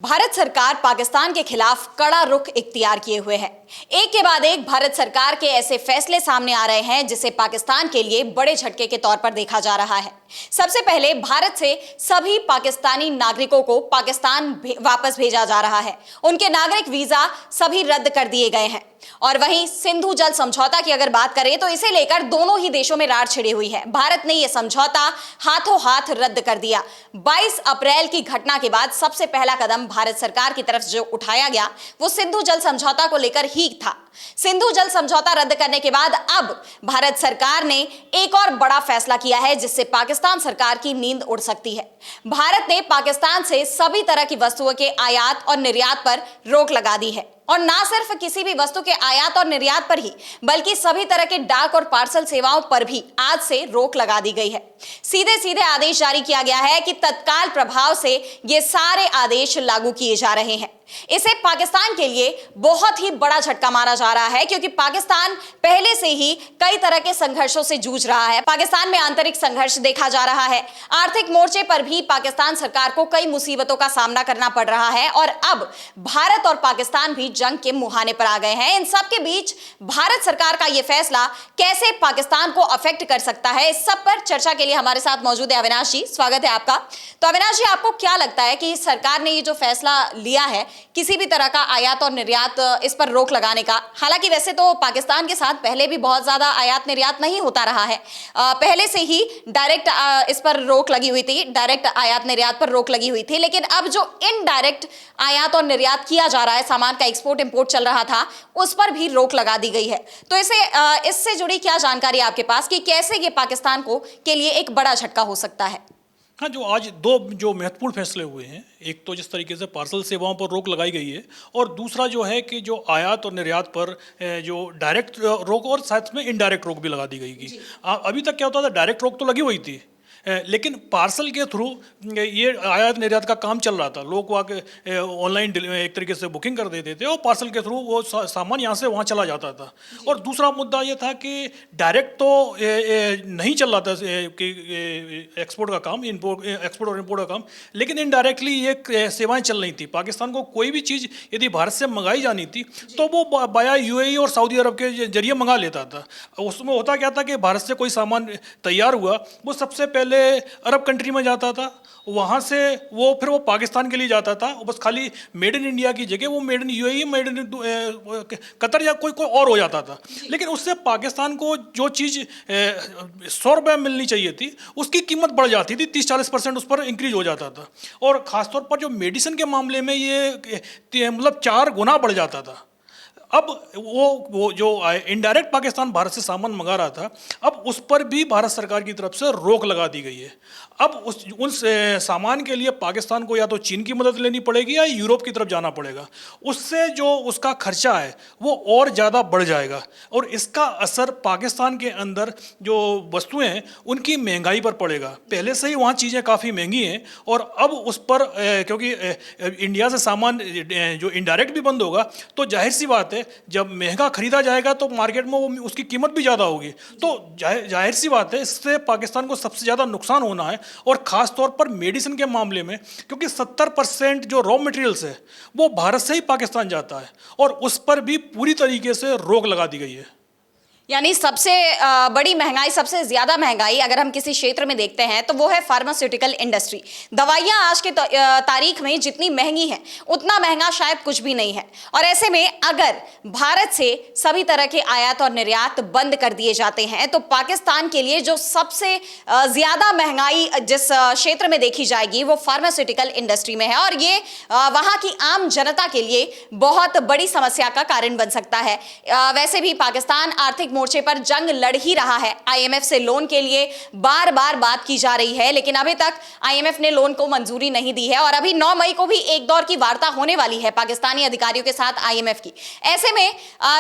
भारत सरकार पाकिस्तान के खिलाफ कड़ा रुख इख्तियार किए हुए है। एक के बाद एक भारत सरकार के ऐसे फैसले सामने आ रहे हैं जिसे पाकिस्तान के लिए बड़े झटके के तौर पर देखा जा रहा है। सबसे पहले भारत से सभी पाकिस्तानी नागरिकों को पाकिस्तान वापस भेजा जा रहा है। उनके नागरिक वीजा सभी रद्द कर दिए गए हैं। और वहीं सिंधु जल समझौता की अगर बात करें तो इसे लेकर दोनों ही देशों में रार छिड़ी हुई है। भारत ने यह समझौता हाथों हाथ रद्द कर दिया। 22 अप्रैल की घटना के बाद सबसे पहला कदम भारत सरकार की तरफ जो उठाया गया वो सिंधु जल समझौता को लेकर ही था। सिंधु जल समझौता रद्द करने के बाद अब भारत सरकार ने एक और बड़ा फैसला किया है जिससे पाकिस्तान सरकार की नींद उड़ सकती है। भारत ने पाकिस्तान से सभी तरह की वस्तुओं के आयात और निर्यात पर रोक लगा दी है। और ना सिर्फ किसी भी वस्तु के आयात और निर्यात पर ही बल्कि सभी तरह के डाक और पार्सल सेवाओं पर भी आज से रोक लगा दी गई है। सीधे सीधे आदेश जारी किया गया है कि तत्काल प्रभाव से ये सारे आदेश लागू किए जा रहे हैं। इसे पाकिस्तान के लिए बहुत ही बड़ा झटका माना जा रहा है क्योंकि पाकिस्तान पहले से ही कई तरह के संघर्षों से जूझ रहा है। पाकिस्तान में आंतरिक संघर्ष देखा जा रहा है। आर्थिक मोर्चे पर भी पाकिस्तान सरकार को कई मुसीबतों का सामना करना पड़ रहा है और अब भारत और पाकिस्तान भी जंग के मुहाने पर आ गए हैं। इन सब के बीच भारत सरकार का यह फैसला कैसे पाकिस्तान को अफेक्ट कर सकता है, इस सब पर चर्चा के लिए हमारे साथ मौजूद है अविनाश जी। स्वागत है आपका। तो अविनाश जी, आपको क्या लगता है कि सरकार ने ये जो फैसला लिया है किसी भी तरह का आयात और निर्यात इस पर रोक लगाने का, हालांकि वैसे तो पाकिस्तान के साथ पहले भी बहुत ज्यादा आयात निर्यात नहीं होता रहा है, पहले से ही डायरेक्ट इस पर रोक लगी हुई थी, डायरेक्ट आयात निर्यात पर रोक लगी हुई थी, लेकिन अब जो इनडायरेक्ट आयात और निर्यात किया जा रहा है, सामान का एक्सपोर्ट इंपोर्ट चल रहा था, उस पर भी रोक लगा दी गई है। तो इससे जुड़ी क्या जानकारी है आपके पास कि कैसे ये पाकिस्तान के लिए एक बड़ा झटका हो सकता है? हाँ, जो आज दो जो महत्वपूर्ण फैसले हुए हैं, एक तो जिस तरीके से पार्सल सेवाओं पर रोक लगाई गई है और दूसरा जो है कि जो आयात और निर्यात पर जो डायरेक्ट रोक और साथ में इनडायरेक्ट रोक भी लगा दी गई की। अभी तक क्या होता था, डायरेक्ट रोक तो लगी हुई थी लेकिन पार्सल के थ्रू ये आयात निर्यात का काम चल रहा था। लोग वहाँ ऑनलाइन एक तरीके से बुकिंग कर देते थे और पार्सल के थ्रू वो सामान यहाँ से वहाँ चला जाता था। और दूसरा मुद्दा ये था कि डायरेक्ट तो नहीं चल रहा था कि एक्सपोर्ट का काम, एक्सपोर्ट और इम्पोर्ट का काम, लेकिन इनडायरेक्टली ये सेवाएं चल रही थी। पाकिस्तान को कोई भी चीज़ यदि भारत से मंगाई जानी थी तो वो बाया यूएई और सऊदी अरब के जरिए मंगा लेता था। उसमें होता क्या था कि भारत से कोई सामान तैयार हुआ, वो सबसे पहले अरब कंट्री में जाता था, वहाँ से फिर वो पाकिस्तान के लिए जाता था। बस खाली मेड इन इंडिया की जगह वो made in UAE, made in Qatar या कोई और हो जाता था। लेकिन उससे पाकिस्तान को जो चीज़ 100 रुपये मिलनी चाहिए थी उसकी कीमत बढ़ जाती थी, 30-40% उस पर इंक्रीज हो जाता था। और ख़ासतौर पर जो मेडिसिन के मामले में ये मतलब 4 गुना बढ़ जाता था। अब वो जो इनडायरेक्ट पाकिस्तान भारत से सामान मंगा रहा था, अब उस पर भी भारत सरकार की तरफ से रोक लगा दी गई है। अब उन सामान के लिए पाकिस्तान को या तो चीन की मदद लेनी पड़ेगी या यूरोप की तरफ जाना पड़ेगा। उससे जो उसका खर्चा है वो और ज़्यादा बढ़ जाएगा और इसका असर पाकिस्तान के अंदर जो वस्तुएं हैं उनकी महंगाई पर पड़ेगा। पहले से ही वहाँ चीज़ें काफ़ी महंगी हैं और अब उस पर क्योंकि इंडिया से सामान जो इनडायरेक्ट भी बंद होगा तो जाहिर सी बात है, जब महंगा खरीदा जाएगा तो मार्केट में उसकी कीमत भी ज़्यादा होगी। तो जाहिर सी बात है, इससे पाकिस्तान को सबसे ज़्यादा नुकसान होना है और ख़ास तौर पर मेडिसिन के मामले में, क्योंकि 70% जो रॉ मटेरियल्स है वो भारत से ही पाकिस्तान जाता है और उस पर भी पूरी तरीके से रोक लगा दी गई है। यानी सबसे बड़ी महंगाई, सबसे ज्यादा महंगाई अगर हम किसी क्षेत्र में देखते हैं तो वो है फार्मास्यूटिकल इंडस्ट्री। दवाइयां आज के तारीख में जितनी महंगी हैं उतना महंगा शायद कुछ भी नहीं है। और ऐसे में अगर भारत से सभी तरह के आयात और निर्यात बंद कर दिए जाते हैं तो पाकिस्तान के लिए जो सबसे ज्यादा महंगाई जिस क्षेत्र में देखी जाएगी वो फार्मास्यूटिकल इंडस्ट्री में है और ये वहां की आम जनता के लिए बहुत बड़ी समस्या का कारण बन सकता है। वैसे भी पाकिस्तान आर्थिक मोर्चे पर जंग लड़ ही रहा है। आईएमएफ से लोन के लिए बार बार बात की जा रही है लेकिन अभी तक आईएमएफ ने लोन को मंजूरी नहीं दी है और अभी 9 मई को भी एक दौर की वार्ता होने वाली है पाकिस्तानी अधिकारियों के साथ आईएमएफ की। ऐसे में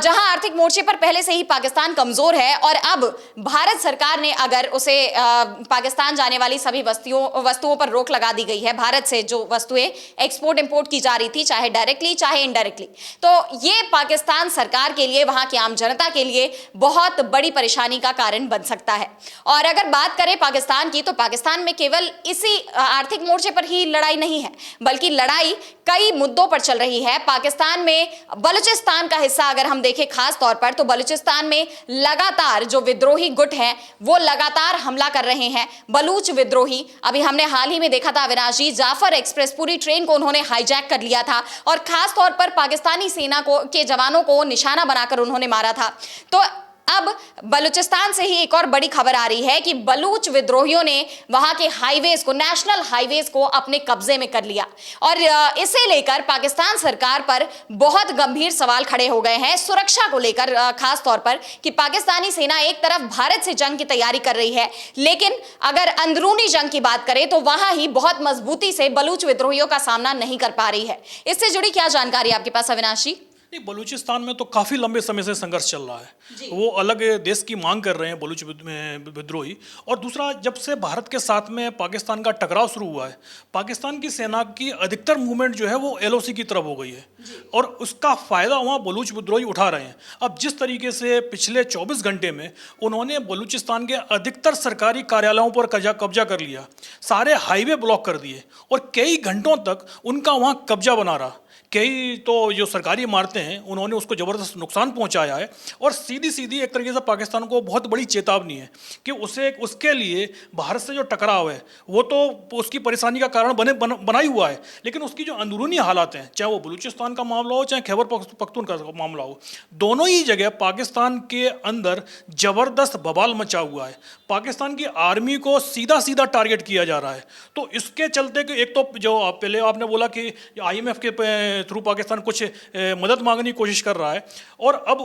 जहां आर्थिक मोर्चे पर पहले से ही पाकिस्तान कमजोर है और अब भारत सरकार ने अगर उसे पाकिस्तान जाने वाली सभी वस्तुओं पर रोक लगा दी गई है, भारत से जो वस्तुएं एक्सपोर्ट इंपोर्ट की जा रही थी चाहे डायरेक्टली चाहे इनडायरेक्टली, तो ये पाकिस्तान सरकार के लिए, वहां की आम जनता के लिए बहुत बड़ी परेशानी का कारण बन सकता है। और अगर बात करें पाकिस्तान की, तो पाकिस्तान में केवल इसी आर्थिक मोर्चे पर ही लड़ाई नहीं है, बल्कि लड़ाई कई मुद्दों पर चल रही है। पाकिस्तान में बलूचिस्तान का हिस्सा अगर हम देखें खास तौर पर, तो बलूचिस्तान में लगातार जो विद्रोही गुट हैं वो लगातार हमला कर रहे हैं। बलूच विद्रोही, अभी हमने हाल ही में देखा था अविनाश जी, जाफर एक्सप्रेस पूरी ट्रेन को उन्होंने हाईजैक कर लिया था और खास तौर पर पाकिस्तानी सेना के जवानों को निशाना बनाकर उन्होंने मारा था। तो अब बलूचिस्तान से ही एक और बड़ी खबर आ रही है कि बलूच विद्रोहियों ने वहां के हाईवेज को, नेशनल हाईवेज को अपने कब्जे में कर लिया और इसे लेकर पाकिस्तान सरकार पर बहुत गंभीर सवाल खड़े हो गए हैं सुरक्षा को लेकर, खास तौर पर कि पाकिस्तानी सेना एक तरफ भारत से जंग की तैयारी कर रही है, लेकिन अगर अंदरूनी जंग की बात करें तो वहां ही बहुत मजबूती से बलूच विद्रोहियों का सामना नहीं कर पा रही है। इससे जुड़ी क्या जानकारी आपके पास अविनाश जी? बलूचिस्तान में तो काफ़ी लंबे समय से संघर्ष चल रहा है। वो अलग देश की मांग कर रहे हैं बलूच विद्रोही। और दूसरा, जब से भारत के साथ में पाकिस्तान का टकराव शुरू हुआ है, पाकिस्तान की सेना की अधिकतर मूवमेंट जो है वो एलओसी की तरफ हो गई है और उसका फ़ायदा वहाँ बलूच विद्रोही उठा रहे हैं। अब जिस तरीके से पिछले 24 घंटे में उन्होंने बलूचिस्तान के अधिकतर सरकारी कार्यालयों पर कब्जा कर लिया, सारे हाईवे ब्लॉक कर दिए और कई घंटों तक उनका वहाँ कब्जा बना रहा। कई तो जो सरकारी इमारतें हैं उन्होंने उसको ज़बरदस्त नुकसान पहुंचाया है और सीधी सीधी एक तरीके से पाकिस्तान को बहुत बड़ी चेतावनी है कि उसके लिए भारत से जो टकराव है वो तो उसकी परेशानी का कारण बना ही हुआ है, लेकिन उसकी जो अंदरूनी हालात हैं, चाहे वो बलूचिस्तान का मामला हो चाहे खैबर पख्तूनख्वा का मामला हो, दोनों ही जगह पाकिस्तान के अंदर ज़बरदस्त बवाल मचा हुआ है। पाकिस्तान की आर्मी को सीधा सीधा टारगेट किया जा रहा है। तो इसके चलते कि एक तो जो पहले आपने बोला कि IMF के थ्रू पाकिस्तान कुछ मदद मांगने की कोशिश कर रहा है और अब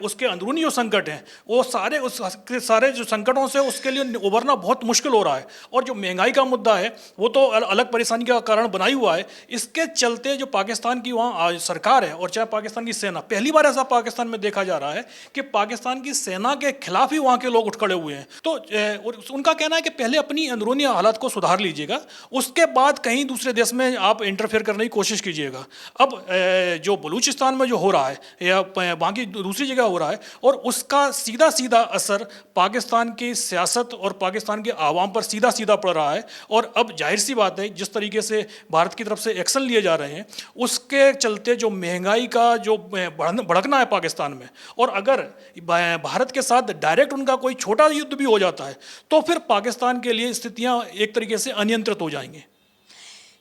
उसके अंदरूनी जो संकट हैं वो सारे जो संकटों से उसके लिए उभरना बहुत मुश्किल हो रहा है। और जो महंगाई का मुद्दा है वो तो अलग परेशानी का कारण बना ही हुआ है। इसके चलते जो पाकिस्तान की वहाँ सरकार है और चाहे पाकिस्तान की सेना, पहली बार ऐसा पाकिस्तान में देखा जा रहा है कि पाकिस्तान की सेना के खिलाफ ही वहाँ के लोग उठ खड़े हुए हैं। तो उनका कहना है कि पहले अपनी अंदरूनी हालात को सुधार लीजिएगा, उसके बाद कहीं दूसरे देश में आप इंटरफेयर करने की कोशिश कीजिएगा। अब जो बलूचिस्तान में जो हो रहा है या बाकी दूसरी जगह हो रहा है और उसका सीधा सीधा असर पाकिस्तान की सियासत और पाकिस्तान के आवाम पर सीधा सीधा पड़ रहा है। और अब जाहिर सी बात है, जिस तरीके से भारत की तरफ से एक्शन लिए जा रहे हैं उसके चलते जो महंगाई का जो भड़कना है पाकिस्तान में, और अगर भारत के साथ डायरेक्ट उनका कोई छोटा युद्ध भी हो जाता है तो फिर पाकिस्तान के लिए स्थितियां एक तरीके से अनियंत्रित हो जाएंगी।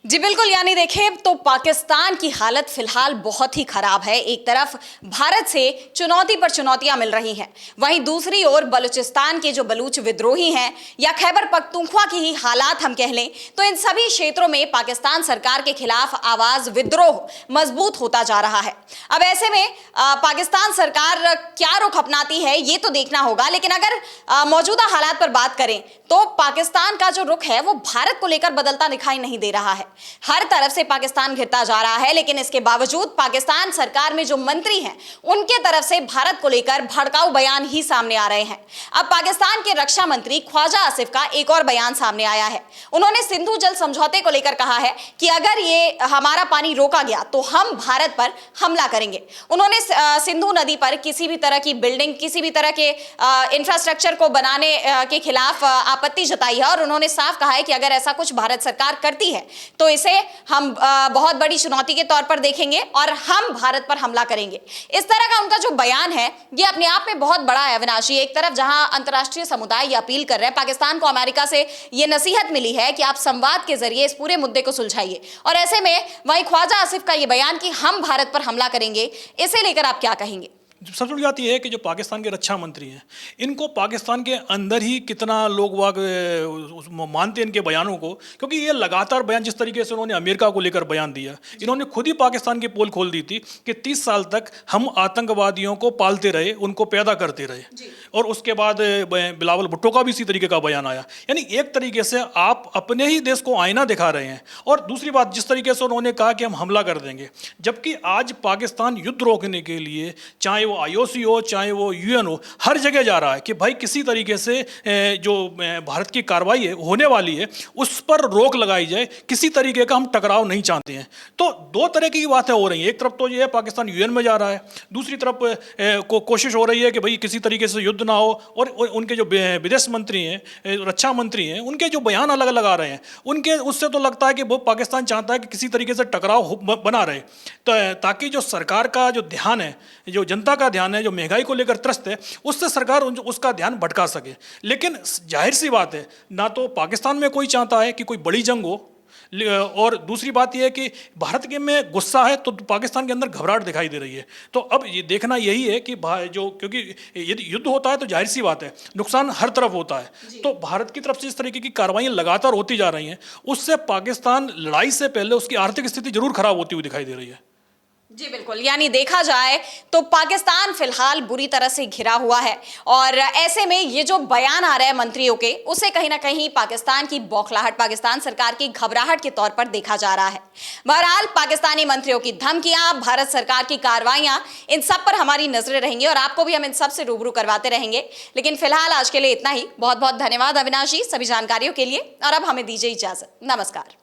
जी बिल्कुल, यानी देखें तो पाकिस्तान की हालत फिलहाल बहुत ही खराब है। एक तरफ भारत से चुनौती पर चुनौतियां मिल रही हैं, वहीं दूसरी ओर बलूचिस्तान के जो बलूच विद्रोही हैं या खैबर पख्तूनख्वा की ही हालात हम कह लें, तो इन सभी क्षेत्रों में पाकिस्तान सरकार के खिलाफ आवाज, विद्रोह मजबूत होता जा रहा है। अब ऐसे में पाकिस्तान सरकार क्या रुख अपनाती है ये तो देखना होगा, लेकिन अगर मौजूदा हालात पर बात करें तो पाकिस्तान का जो रुख है वो भारत को लेकर बदलता दिखाई नहीं दे रहा है। हर तरफ से पाकिस्तान घिरता जा रहा है, लेकिन इसके बावजूद पाकिस्तान सरकार में जो मंत्री हैं उनके तरफ से भारत को लेकर भड़काऊ बयान ही सामने आ रहे हैं। अब पाकिस्तान के रक्षा मंत्री ख्वाजा आसिफ का एक और बयान सामने आया है। उन्होंने सिंधु जल समझौते को लेकर कहा है कि अगर ये हमारा पानी रोका गया तो हम भारत पर हमला करेंगे। उन्होंने सिंधु नदी पर किसी भी तरह की बिल्डिंग, किसी भी तरह के इंफ्रास्ट्रक्चर को बनाने के खिलाफ आपत्ति जताई है और उन्होंने साफ कहा है कि अगर ऐसा कुछ भारत सरकार करती है तो इसे हम बहुत बड़ी चुनौती के तौर पर देखेंगे और हम भारत पर हमला करेंगे। इस तरह का उनका जो बयान है ये अपने आप में बहुत बड़ा है अविनाशी। एक तरफ जहां अंतर्राष्ट्रीय समुदाय ये अपील कर रहे हैं, पाकिस्तान को अमेरिका से ये नसीहत मिली है कि आप संवाद के जरिए इस पूरे मुद्दे को सुलझाइए, और ऐसे में वहीं ख्वाजा आसिफ का ये बयान कि हम भारत पर हमला करेंगे, इसे लेकर आप क्या कहेंगे? सबसे बड़ी बात यह है कि जो पाकिस्तान के रक्षा मंत्री हैं इनको पाकिस्तान के अंदर ही कितना लोग मानते हैं इनके बयानों को, क्योंकि ये लगातार बयान, जिस तरीके से उन्होंने अमेरिका को लेकर बयान दिया, इन्होंने खुद ही पाकिस्तान की पोल खोल दी थी कि 30 साल तक हम आतंकवादियों को पालते रहे, उनको पैदा करते रहे, और उसके बाद बिलावल भुट्टो का भी इसी तरीके का बयान आया। यानी एक तरीके से आप अपने ही देश को आईना दिखा रहे हैं। और दूसरी बात, जिस तरीके से उन्होंने कहा कि हम हमला कर देंगे, जबकि आज पाकिस्तान युद्ध रोकने के लिए, चाहे वो IOC हो, चाहे वो UN हो, हर जगह जा रहा है कि भाई किसी तरीके से जो भारत की कार्रवाई है होने वाली है उस पर रोक लगाई जाए, किसी तरीके का हम टकराव नहीं चाहते हैं। तो दो तरह की बातें हो रही हैं, एक तरफ तो ये है पाकिस्तान UN में जा रहा है, दूसरी तरफ कोशिश हो रही है कि भाई किसी तरीके से युद्ध ना हो, और उनके जो विदेश मंत्री हैं, रक्षा मंत्री हैं, उनके जो बयान अलग अलग आ रहे हैं, उनके उससे तो लगता है कि वो पाकिस्तान चाहता है कि किसी तरीके से टकराव बना रहे, तो ताकि जो सरकार का जो ध्यान है, जो जनता का ध्यान है, जो महंगाई को लेकर त्रस्त है, उससे सरकार उसका ध्यान भटका सके। लेकिन जाहिर सी बात है, ना तो पाकिस्तान में कोई चाहता है कि कोई बड़ी जंग हो, और दूसरी बात यह है कि भारत के में गुस्सा है तो पाकिस्तान के अंदर घबराहट दिखाई दे रही है। तो अब ये देखना यही है कि जो, क्योंकि यदि युद्ध होता है तो जाहिर सी बात है नुकसान हर तरफ होता है, तो भारत की तरफ से इस तरीके की कार्रवाइयां लगातार होती जा रही हैं, उससे पाकिस्तान लड़ाई से पहले उसकी आर्थिक स्थिति जरूर खराब होती हुई दिखाई दे रही है। जी बिल्कुल, यानी देखा जाए तो पाकिस्तान फिलहाल बुरी तरह से घिरा हुआ है, और ऐसे में ये जो बयान आ रहे हैं मंत्रियों के, उसे कहीं ना कहीं पाकिस्तान की बौखलाहट, पाकिस्तान सरकार की घबराहट के तौर पर देखा जा रहा है। बहरहाल पाकिस्तानी मंत्रियों की धमकियां, भारत सरकार की कार्रवाइयां, इन सब पर हमारी नजरें रहेंगी और आपको भी हम इन सब से रूबरू करवाते रहेंगे। लेकिन फिलहाल आज के लिए इतना ही। बहुत बहुत धन्यवाद अविनाश जी सभी जानकारियों के लिए, और अब हमें दीजिए इजाजत। नमस्कार।